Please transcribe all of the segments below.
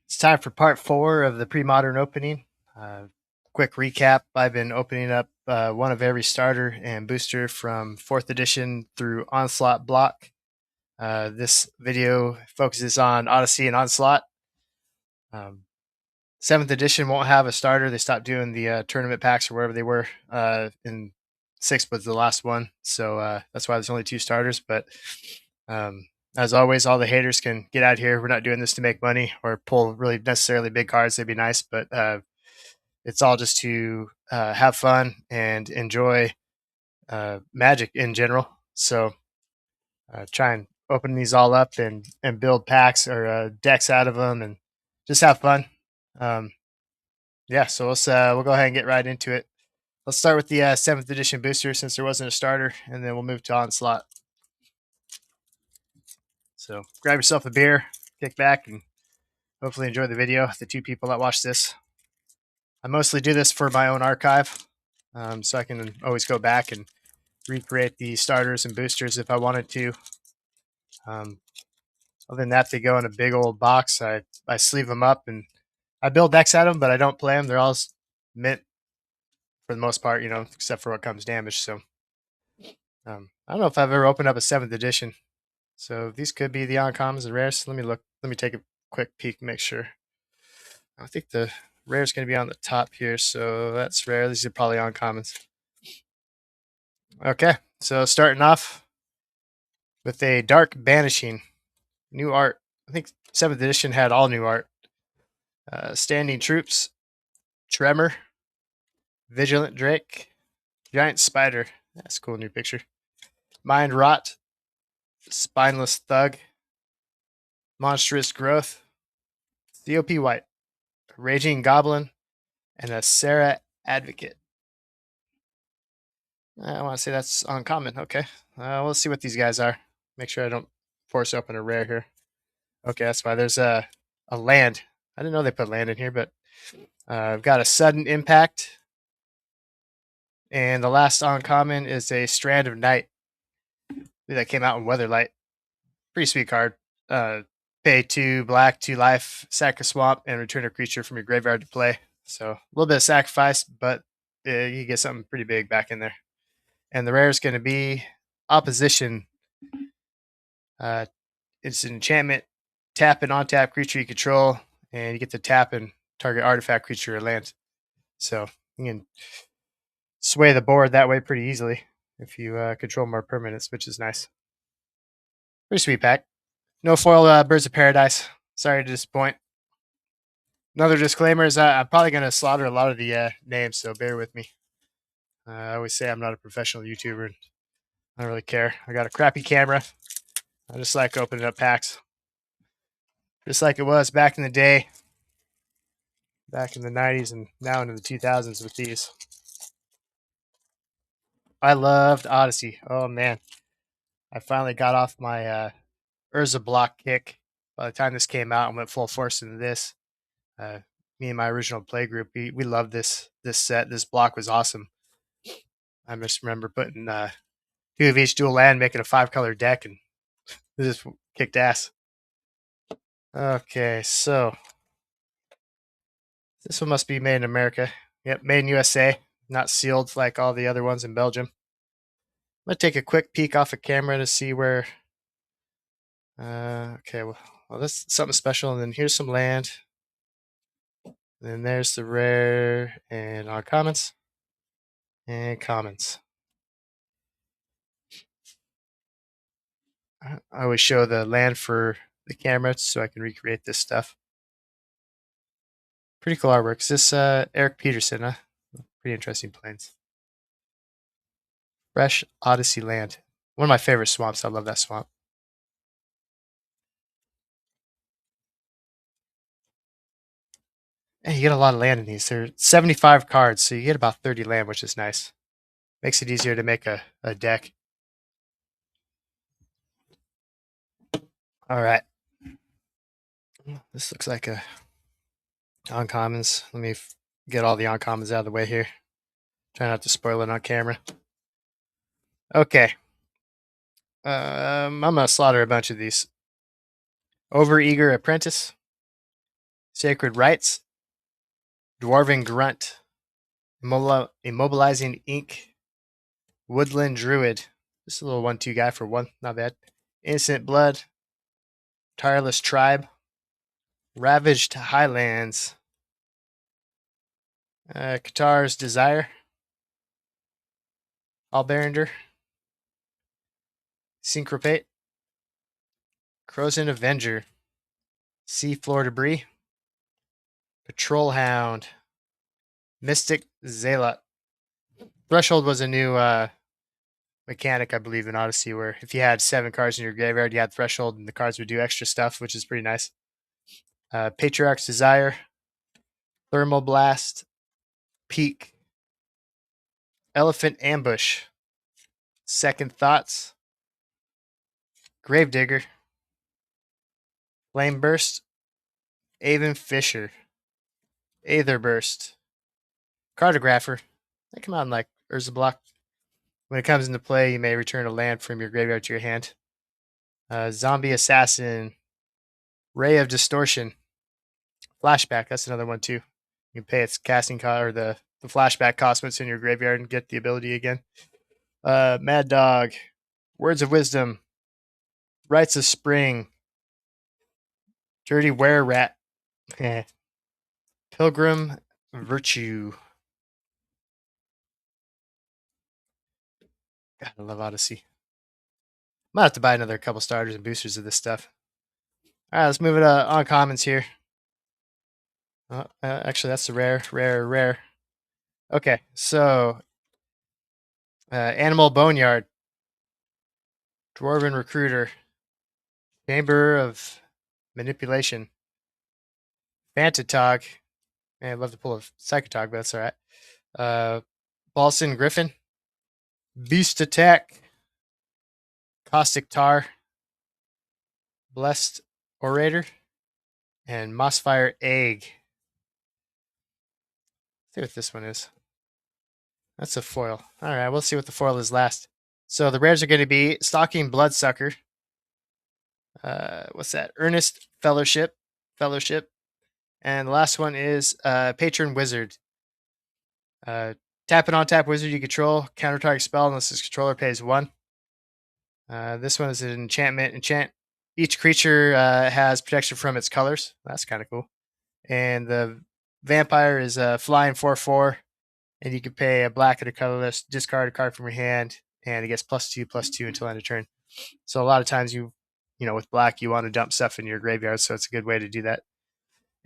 It's time for part 4 of the pre-modern opening. Quick recap, I've been opening up one of every starter and booster from 4th edition through Onslaught block. This video focuses on Odyssey and Onslaught. 7th edition won't have a starter. They stopped doing the tournament packs or wherever they were. In 6th was the last one, so that's why there's only 2 starters. But as always, all the haters can get out here. We're not doing this to make money or pull really necessarily big cards. They'd be nice, but it's all just to have fun and enjoy Magic in general. So try and open these all up and build packs or decks out of them and just have fun. Yeah, so we'll go ahead and get right into it. Let's start with the 7th edition booster since there wasn't a starter, and then we'll move to Onslaught. So grab yourself a beer, kick back, and hopefully enjoy the video, the 2 people that watch this. I mostly do this for my own archive, so I can always go back and recreate the starters and boosters if I wanted to. Other than that, they go in a big old box. I sleeve them up, and I build decks out of them, but I don't play them. They're all mint for the most part, except for what comes damaged. So I don't know if I've ever opened up a 7th edition. So these could be the uncommons and rares. Let me look. Let me take a quick peek, make sure. I think the rare is going to be on the top here, so that's rare. These are probably uncommons. Okay, so starting off with a Dark Banishing. New art. I think 7th edition had all new art. Standing Troops, Tremor, Vigilant Drake, Giant Spider. That's a cool new picture. Mind Rot, Spineless Thug, Monstrous Growth, COP White, Raging Goblin, and a Sarah Advocate. I want to say that's uncommon. Okay. We'll see what these guys are. Make sure I don't force open a rare here. Okay, that's why there's a land. I didn't know they put land in here, but I've got a Sudden Impact. And the last uncommon is a Strand of Night. That came out in Weatherlight. Pretty sweet card. Pay 2 black, 2 life, sack a swamp, and return a creature from your graveyard to play. So a little bit of sacrifice, but you get something pretty big back in there. And the rare is going to be Opposition. It's an enchantment. Tap an on-tap creature you control, and you get to tap and target artifact, creature, or land. So you can sway the board that way pretty easily if you control more permanents, which is nice. Pretty sweet pack. No foil Birds of Paradise. Sorry to disappoint. Another disclaimer is I'm probably going to slaughter a lot of the names, so bear with me. I always say I'm not a professional YouTuber, and I don't really care. I got a crappy camera. I just like opening up packs. Just like it was back in the day, back in the 90s and now into the 2000s with these. I loved Odyssey. Oh, man. I finally got off my Urza block kick. By the time this came out and went full force into this, me and my original play group, we loved this set. This block was awesome. I just remember putting 2 of each dual land, making a 5-color deck, and it just kicked ass. Okay, so this one must be made in America. Yep, made in USA, not sealed like all the other ones in Belgium. I'm going to take a quick peek off of camera to see where... okay, well, that's something special. And then here's some land. Then there's the rare and uncommons. And commons. I always show the land for the camera so I can recreate this stuff. Pretty cool artwork. Is this Eric Peterson, huh? Pretty interesting planes. Fresh Odyssey land. One of my favorite swamps. I love that swamp. And you get a lot of land in these. They're 75 cards, so you get about 30 land, which is nice. Makes it easier to make a deck. All right. This looks like a uncommons. Let me get all the uncommons out of the way here. Try not to spoil it on camera. Okay. I'm going to slaughter a bunch of these. Overeager Apprentice. Sacred Rites, Dwarven Grunt, Immobilizing Ink, Woodland Druid. Just a little 1/2 guy for 1, not bad. Innocent Blood, Tireless Tribe, Ravaged Highlands, Qatar's Desire, Alberander, Syncropate, Crozen Avenger, Seafloor Debris, Patrol Hound, Mystic Zealot. Threshold was a new mechanic, I believe, in Odyssey, where if you had 7 cards in your graveyard, you had Threshold, and the cards would do extra stuff, which is pretty nice. Patriarch's Desire, Thermal Blast, Peak, Elephant Ambush, Second Thoughts, Gravedigger, Flame Burst, Avon Fisher, Aether Burst, Cartographer. They come out in like Urza Block. When it comes into play, you may return a land from your graveyard to your hand. Zombie Assassin, Ray of Distortion, Flashback. That's another one too. You can pay its casting cost or the flashback cost when it's in your graveyard and get the ability again. Mad Dog, Words of Wisdom, Rites of Spring, Dirty Were Rat, Pilgrim Virtue. God, I love Odyssey. Might have to buy another couple starters and boosters of this stuff. All right, let's move it on commons here. Actually, that's the rare. Okay, so Animal Boneyard, Dwarven Recruiter, Chamber of Manipulation, Fantatog. Man, I'd love to pull a Psychotog, but that's all right. Balson Griffin, Beast Attack, Caustic Tar, Blessed Orator, and Mossfire Egg. Let's see what this one is. That's a foil. All right, we'll see what the foil is last. So the rares are going to be Stalking Bloodsucker. What's that? Earnest Fellowship. And the last one is Patron Wizard. Tap an on-tap wizard you control. Counter target spell unless its controller pays 1. This one is an enchantment. Enchant. Each creature has protection from its colors. That's kind of cool. And the vampire is flying 4/4. And you can pay a black and a colorless, discard a card from your hand, and it gets +2/+2 until end of turn. So a lot of times with black, you want to dump stuff in your graveyard, so it's a good way to do that.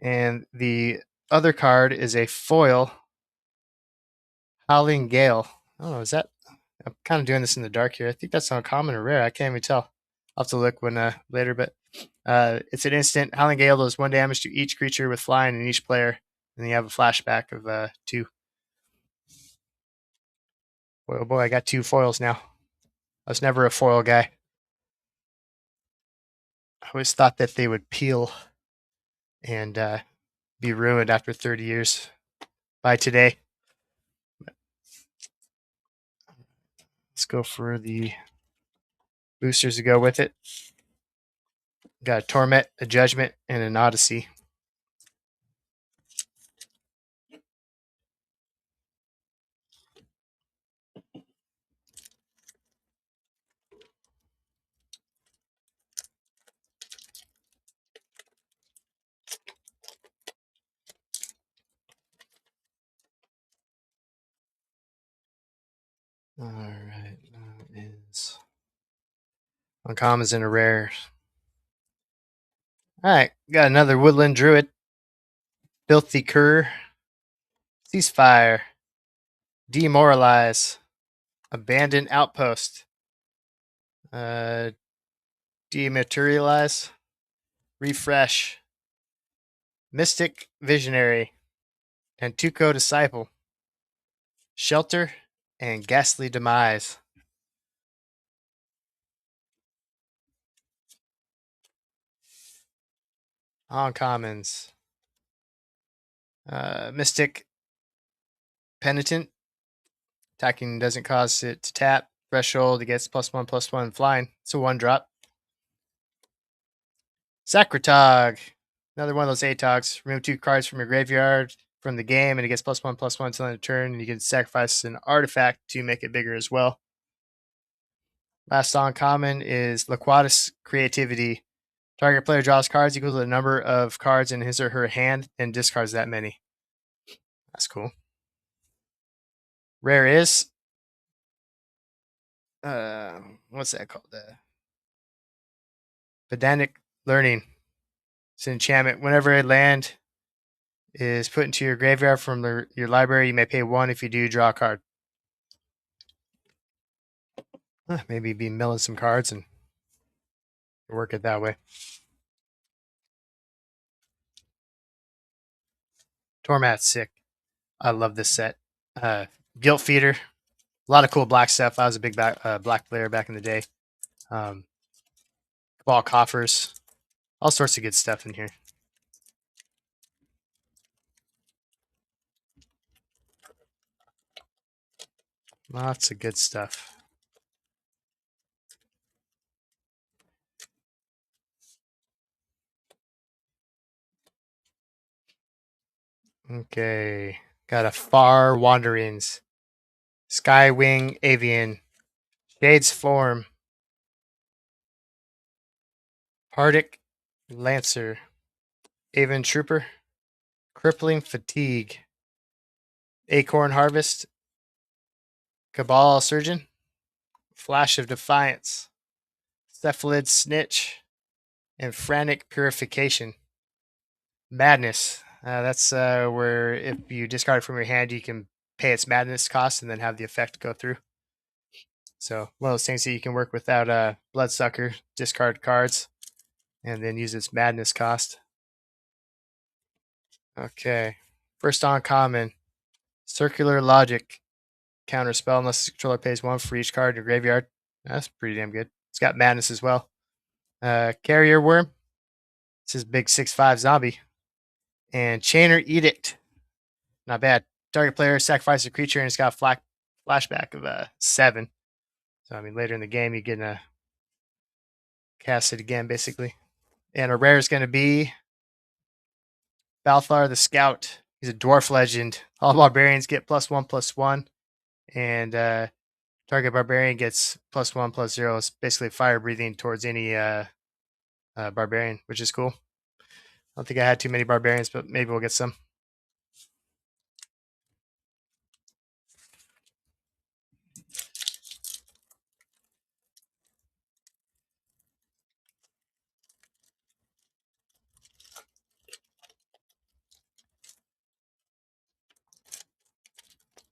And the other card is a foil, Howling Gale. Oh, is that? I'm kind of doing this in the dark here. I think that's uncommon or rare. I can't even tell. I'll have to look when later, but it's an instant. Howling Gale does 1 damage to each creature with flying and each player, and you have a flashback of 2. Oh boy, I got 2 foils now. I was never a foil guy. I always thought that they would peel and be ruined after 30 years by today. Let's go for the boosters to go with it. Got a Torment, a Judgment, and an Odyssey. All right, that is uncommons and a rare. All right, got another Woodland Druid, Filthy Cur, Ceasefire, Demoralize, Abandoned Outpost, Dematerialize, Refresh, Mystic Visionary, and Tuco Disciple, Shelter, and Ghastly Demise. Uncommons. Mystic Penitent. Attacking doesn't cause it to tap. Threshold, it gets +1/+1 flying. It's a 1-drop. Sacratog. Another one of those ATOGs. Remove 2 cards from your graveyard from the game, and it gets +1/+1 until end of turn, and you can sacrifice an artifact to make it bigger as well. Last uncommon is Laquatus Creativity. Target player draws cards equal to the number of cards in his or her hand and discards that many. That's cool. Rare is what's that called? Pedantic Learning. It's an enchantment. Whenever a land is put into your graveyard from your library, you may pay 1. If you do, draw a card. Maybe be milling some cards and work it that way. Tormat's sick. I love this set. Guilt Feeder. A lot of cool black stuff. I was a big black player back in the day. Cabal Coffers. All sorts of good stuff in here. Lots of good stuff. Okay. Got a Far Wanderings. Skywing Avian. Shade's Form. Hardic Lancer. Aven Trooper. Crippling Fatigue. Acorn Harvest. Cabal Surgeon. Flash of Defiance. Cephalid Snitch. And Frantic Purification. Madness. That's where if you discard it from your hand, you can pay its madness cost and then have the effect go through. So one of those things that you can work without Bloodsucker, discard cards, and then use its madness cost. Okay. First uncommon. Circular Logic. Counter spell unless the controller pays 1 for each card in your graveyard. That's pretty damn good. It's got madness as well. Carrier Worm. This is big 6/5 zombie. And Chainer Edict. Not bad. Target player sacrifices a creature and it's got a flashback of 7. So I mean later in the game you get to cast it again basically. And a rare is going to be Balthar the Scout. He's a dwarf legend. All barbarians get +1/+1. And target barbarian gets +1/+0. It's basically fire breathing towards any barbarian, which is cool. I don't think I had too many barbarians, but maybe we'll get some.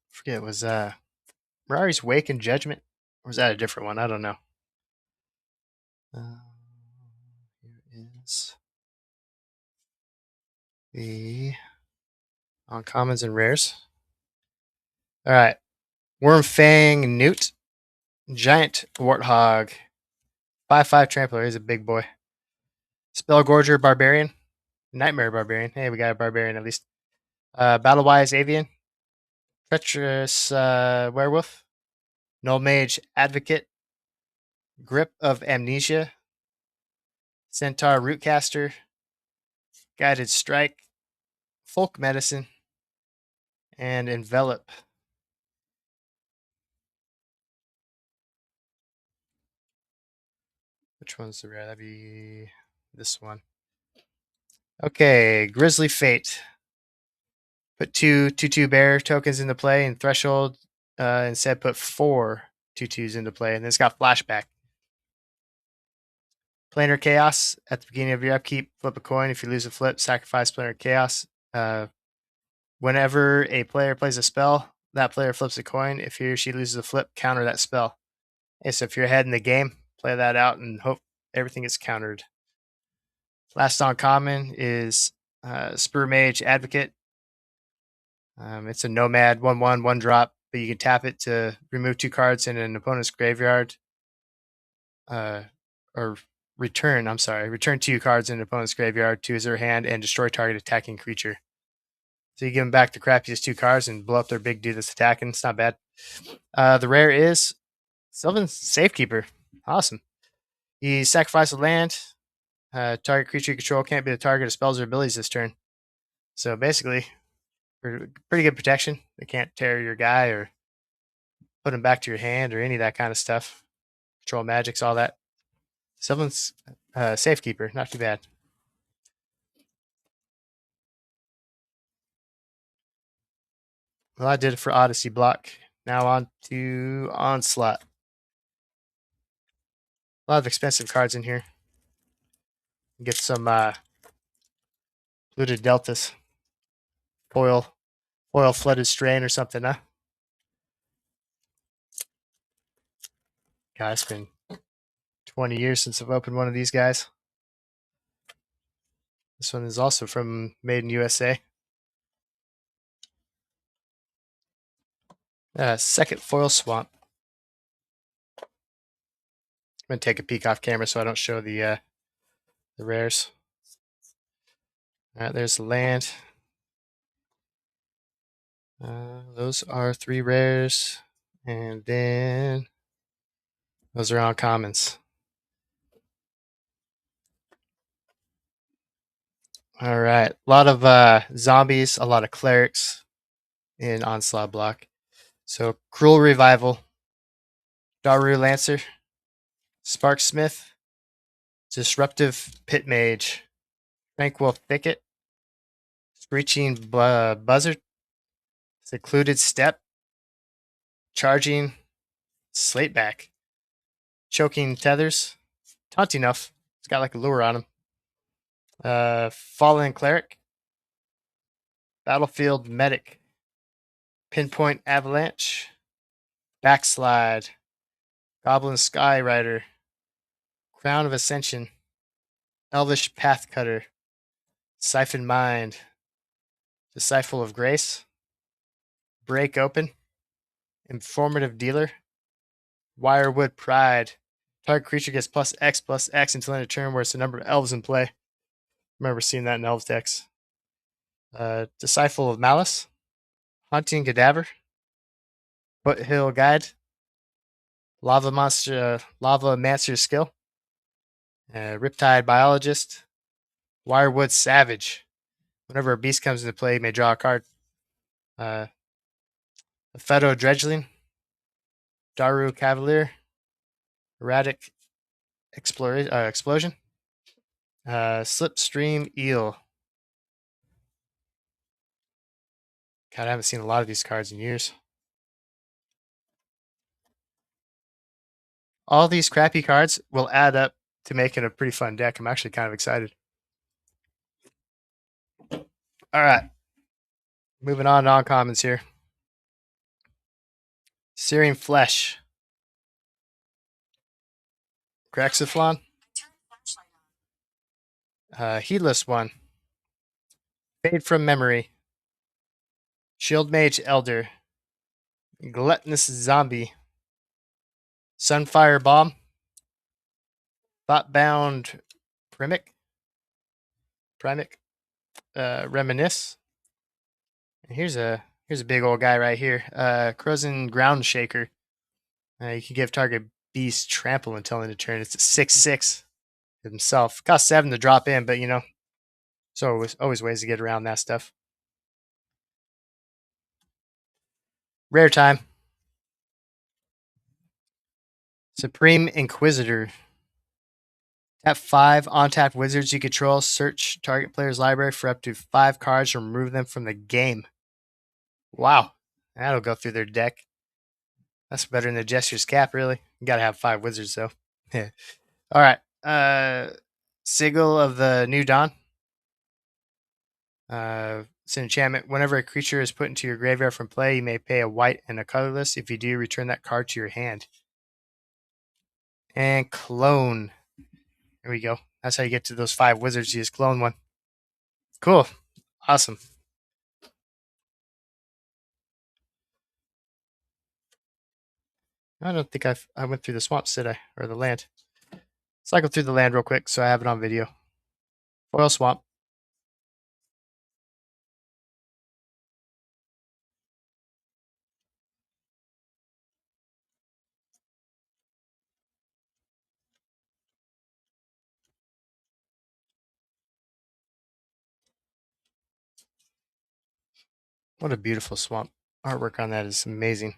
I forget, it was Mirari's Wake and Judgment? Or was that a different one? I don't know. Here is the uncommons and rares. All right. Wormfang Newt. Giant Warthog. 5/5 Trampler. He's a big boy. Spellgorger Barbarian. Nightmare Barbarian. Hey, we got a Barbarian at least. Battlewise Avian. Treacherous Werewolf. Null Mage Advocate. Grip of Amnesia. Centaur Rootcaster. Guided Strike. Folk Medicine. And Envelop. Which one's the rare? That'd be this one. Okay, Grisly Fate. Put 2/2 bear tokens into play, and Threshold instead put 4 2/2s into play, and it's got flashback. Planar Chaos. At the beginning of your upkeep, flip a coin. If you lose a flip, sacrifice Planar Chaos. Whenever a player plays a spell, that player flips a coin. If he or she loses a flip, counter that spell. Okay, so if you're ahead in the game, play that out and hope everything gets countered. Last uncommon is Spur Mage Advocate. It's a nomad 1/1 1-drop, but you can tap it to remove 2 cards in an opponent's graveyard. Or return 2 cards in an opponent's graveyard to his or her hand and destroy target attacking creature. So you give them back the crappiest 2 cards and blow up their big dude that's attacking. It's not bad. The rare is Sylvan Safekeeper. Awesome. You sacrifice a land. Target creature you control can't be the target of spells or abilities this turn. So basically, pretty good protection. They can't tear your guy or put him back to your hand or any of that kind of stuff. Control magics, all that. Sylvan's Safekeeper, not too bad. Well, I did it for Odyssey block. Now on to Onslaught. A lot of expensive cards in here. Get some Looted Deltas. Foil Flooded Strain or something, huh? God, it's been 20 years since I've opened one of these guys. This one is also from Made in USA. Second Foil Swamp. I'm going to take a peek off camera so I don't show the rares. Alright, there's the land. Those are 3 rares. And then those are all commons. Alright, a lot of zombies, a lot of clerics in Onslaught block. So Cruel Revival, Daru Lancer, Sparksmith, Disruptive Pit Mage, Tranquil Thicket, Screeching Buzzard, Secluded Step, Charging Slateback, Choking Tethers, Taunting Enough. It's got like a lure on him. Fallen Cleric, Battlefield Medic, Pinpoint Avalanche, Backslide, Goblin Skyrider, Crown of Ascension, Elvish Pathcutter, Siphon Mind, Disciple of Grace, Break Open, Informative Dealer, Wirewood Pride. Target creature gets +X until end of turn where it's the number of elves in play. Remember seeing that in elves decks. Disciple of Malice, Haunting Cadaver, Foothill Guide, Lava Mancer Skill, Riptide Biologist, Wirewood Savage. Whenever a beast comes into play, you may draw a card. Fedo Dredgeling, Daru Cavalier, Erratic Explosion, Slipstream Eel. God, I haven't seen a lot of these cards in years. All these crappy cards will add up to making a pretty fun deck. I'm actually kind of excited. All right. Moving on to uncommons here. Searing Flesh. Graxiflon. Heedless One. Fade from Memory. Shield Mage Elder. Gluttonous Zombie. Sunfire Bomb. Thoughtbound Primic. Reminisce. And here's a big old guy right here. Crozen Ground Shaker. You can give target beast trample until end of turn. It's a 6/6 himself. Costs 7 to drop in, but you know, so always ways to get around that stuff. Rare time. Supreme Inquisitor. Tap 5 untapped wizards you control. Search target player's library for up to 5 cards and remove them from the game. Wow. That'll go through their deck. That's better than the Jester's Cap, really. You gotta have 5 wizards, though. Alright. Sigil of the New Dawn. It's an enchantment. Whenever a creature is put into your graveyard from play, you may pay a white and a colorless. If you do, return that card to your hand. And Clone. There we go. That's how you get to those 5 wizards. You just clone one. Cool. Awesome. I don't think I went through the swamps, did I? Or the land. Cycle through the land real quick so I have it on video. Foil Swamp. What a beautiful swamp. Artwork on that is amazing.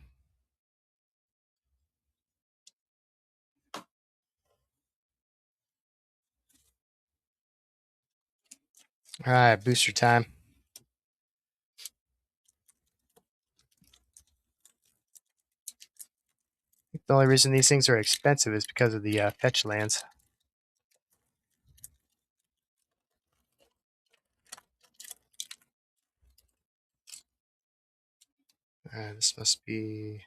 All right, booster time. The only reason these things are expensive is because of the fetch lands. This must be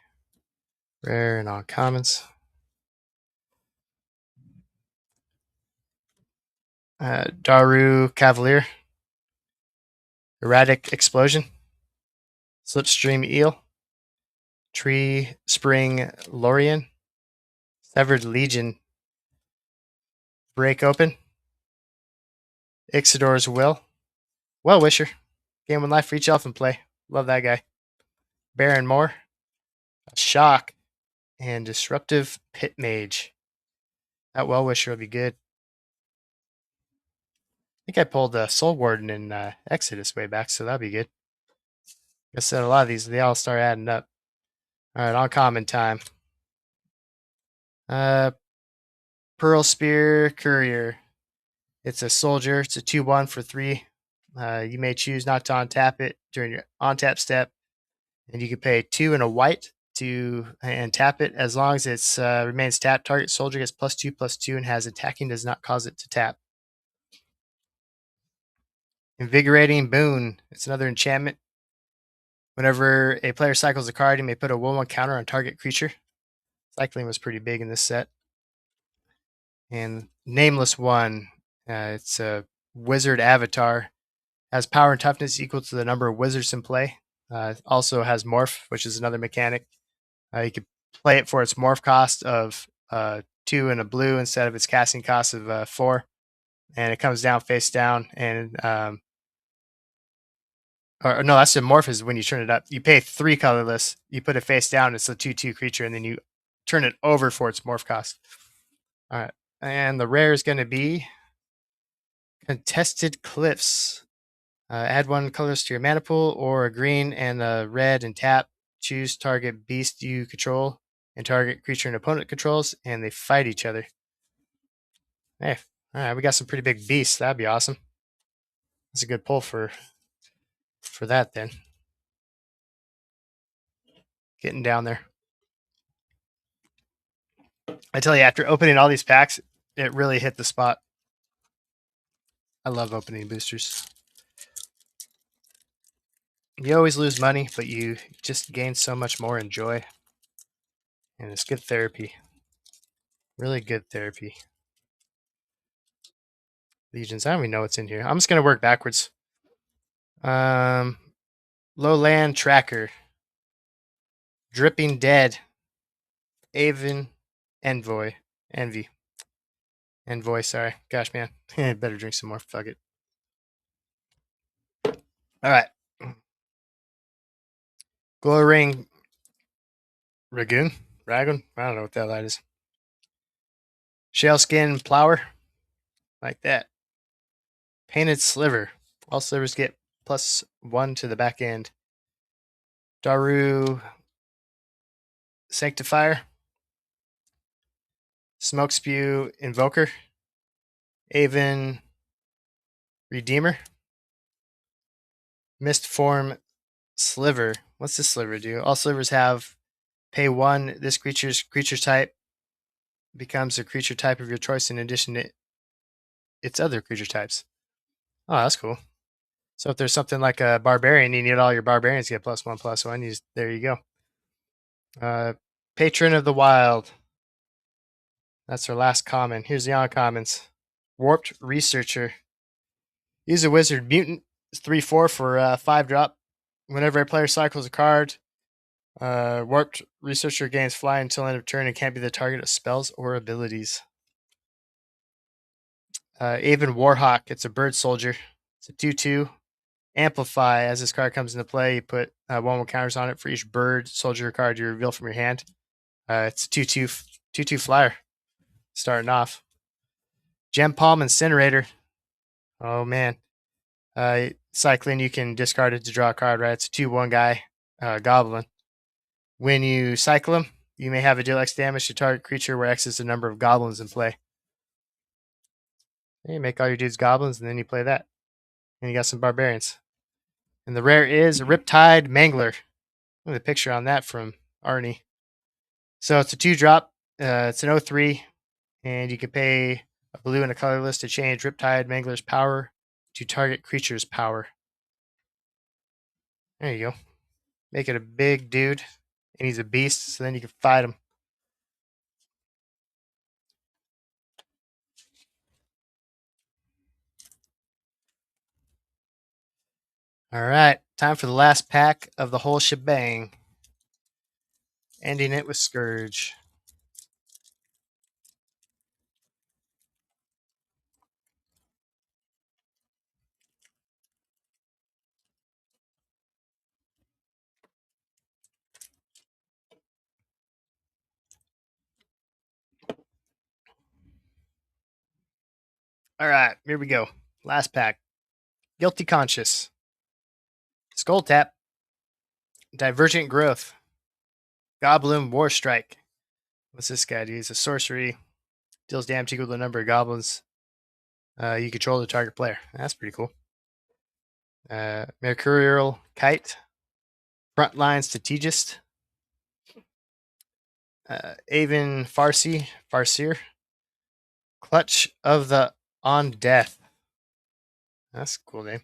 rare and uncommons. Daru Cavalier. Erratic Explosion. Slipstream Eel. Tree Spring Lorien. Severed Legion. Break Open. Ixidor's Will. Well Wisher. Game 1 life for each elf in play. Love that guy. Baron Moore. Shock. And Disruptive Pit Mage. That Well Wisher will be good. I think I pulled Soul Warden in Exodus way back, so that'll be good. Like I said, a lot of these, they all start adding up. All right, uncommon time. Pearl Spear Courier. It's a soldier. It's a 2/1 for 3. You may choose not to untap it during your on-tap step, and you can pay 2 and a white to and tap it as long as it remains tapped. Target soldier gets +2/+2 and has attacking does not cause it to tap. Invigorating Boon. It's another enchantment. Whenever a player cycles a card, you may put a 1/1 counter on target creature. Cycling was pretty big in this set. And Nameless One. It's a wizard avatar. Has power and toughness equal to the number of wizards in play. Also has morph, which is another mechanic. You could play it for its morph cost of 2 and a blue instead of its casting cost of 4. And it comes down face down. And or no, that's the morph is when you turn it up. You pay 3 colorless. You put it face down. It's a 2/2 creature, and then you turn it over for its morph cost. All right, and the rare is going to be Contested Cliffs. Add 1 colors to your mana pool, or a green and a red, and tap. Choose target beast you control and target creature an opponent controls, and they fight each other. Hey, all right, we got some pretty big beasts. That'd be awesome. That's a good pull for that then. Getting down there. I tell you, after opening all these packs, it really hit the spot. I love opening boosters. You always lose money, but you just gain so much more in joy. And it's good therapy. Really good therapy. Legions. I don't even know what's in here. I'm just going to work backwards. Lowland Tracker. Dripping Dead. Avon Envoy. Envy. Envoy, sorry. Gosh, man. Better drink some more. Fuck it. All right. Glow Ring Ragoon? Ragoon? I don't know what the hell that is. Shale Skin Plower. Like that. Painted Sliver. All slivers get +1 to the back end. Daru Sanctifier. Smoke Spew Invoker. Avon Redeemer. Mist Form Sliver. What's this sliver do? All slivers have pay 1. This creature type becomes a creature type of your choice in addition to its other creature types. Oh, that's cool. So if there's something like a barbarian, you need all your barbarians to get +1/+1. There you go. Patron of the Wild. That's our last common. Here's the uncommons. Warped Researcher. Use a wizard mutant. It's 3/4 for 5-drop. Whenever a player cycles a card, Warped Researcher gains fly until end of turn and can't be the target of spells or abilities. Avon Warhawk. It's a bird soldier. It's a 2/2. Amplify. As this card comes into play, you put 1/1 counters on it for each bird soldier card you reveal from your hand. It's a 2/2 flyer. Starting off. Gem Palm Incinerator. Oh man. cycling, you can discard it to draw a card, right? It's a 2/1 guy, goblin. When you cycle him, you may have a deal X damage to target creature where X is the number of goblins in play. And you make all your dudes goblins, and then you play that. And you got some barbarians. And the rare is Riptide Mangler. Look at the picture on that from Arnie. So it's a 2-drop. It's an 0/3, and you can pay a blue and a colorless to change Riptide Mangler's power to target creature's power. There you go. Make it a big dude, and he's a beast, so then you can fight him. All right, time for the last pack of the whole shebang. Ending it with Scourge. All right, here we go. Last pack. Guilty Conscious. Skull Tap. Divergent Growth. Goblin War Strike. What's this guy do? He's a sorcery. Deals damage equal to the number of goblins you control the target player. That's pretty cool. Mercurial Kite. Frontline Strategist. Avon Farseer. Clutch of the On Death. That's a cool name.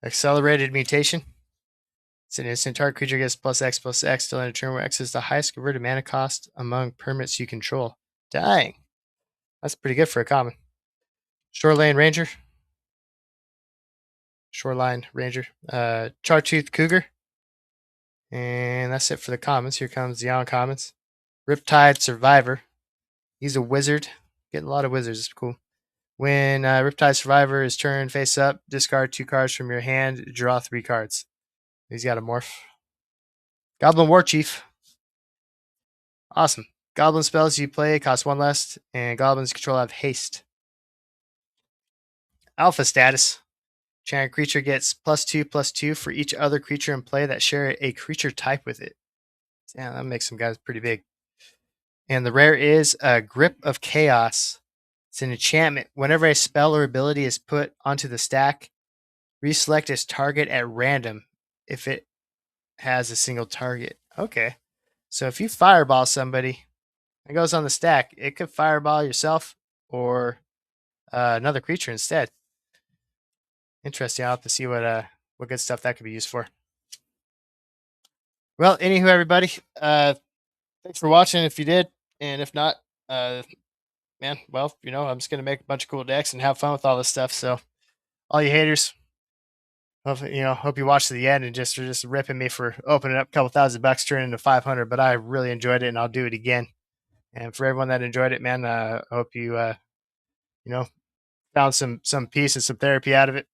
Accelerated Mutation. It's an instant. Target creature gets +X/+X till end of turn where X is the highest converted mana cost among permanents you control. Dang. That's pretty good for a common. Shoreline Ranger. Chartooth Cougar. And that's it for the commons. Here comes the uncommons. Riptide Survivor. He's a wizard. Getting a lot of wizards. It's cool. When Riptide Survivor is turned face up, discard 2 cards from your hand, draw 3 cards. He's got a morph. Goblin War Chief. Awesome. Goblin spells you play cost 1 less, and goblins control have haste. Alpha status. Enchanted creature gets +2/+2 for each other creature in play that share a creature type with it. Yeah, that makes some guys pretty big. And the rare is a Grip of Chaos. It's an enchantment. Whenever a spell or ability is put onto the stack, reselect its target at random if it has a single target. Okay. So if you fireball somebody, it goes on the stack, it could fireball yourself or another creature instead. Interesting. I'll have to see what good stuff that could be used for. Well, anywho, everybody, thanks for watching if you did. And if not, man, well, I'm just going to make a bunch of cool decks and have fun with all this stuff. So all you haters, hope you watch to the end and just ripping me for opening up a couple $1,000, turning into 500. But I really enjoyed it, and I'll do it again. And for everyone that enjoyed it, man, I hope you, found some peace and some therapy out of it.